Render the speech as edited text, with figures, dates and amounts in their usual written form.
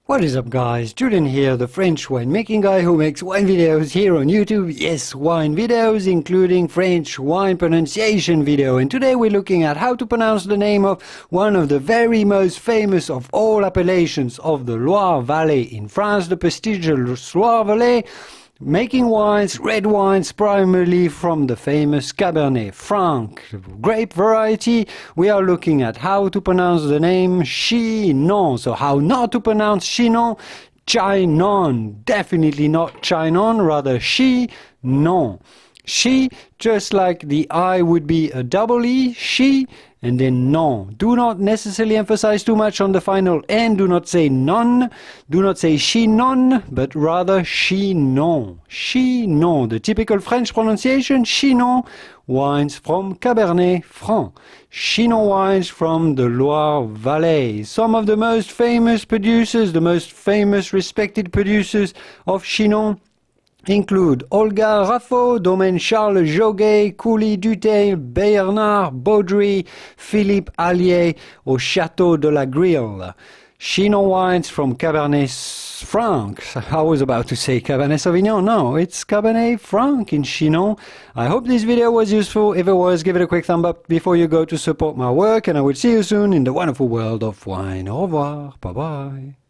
What is up guys, Julien here, the French winemaking guy who makes wine videos here on YouTube. Yes, wine videos, including French wine pronunciation video. And today we're looking at how to pronounce the name of one of the very most famous of all appellations of the Loire Valley in France, the prestigious Loire Valley. Making wines, red wines, primarily from the famous Cabernet Franc grape variety. We are looking at how to pronounce the name Chinon. So how not to pronounce Chinon. Chinon, definitely not Chinon, rather Chinon. She, just like the I would be a double E, she, and then non. Do not necessarily emphasize too much on the final N. Do not say non. Do not say Chinon, but rather Chinon. Chinon, the typical French pronunciation, Chinon, wines from Cabernet Franc. Chinon wines from the Loire Valley. Some of the most famous producers, the most famous respected producers of Chinon include Olga Raffo, Domaine Charles Joguet, Coulis Dutheil, Bernard Baudry, Philippe Allier au Château de la Grille. Chinon wines from Cabernet Franc. I was about to say Cabernet Sauvignon. No, it's Cabernet Franc in Chinon. I hope this video was useful. If it was, give it a quick thumb up before you go to support my work, and I will see you soon in the wonderful world of wine. Au revoir. Bye bye.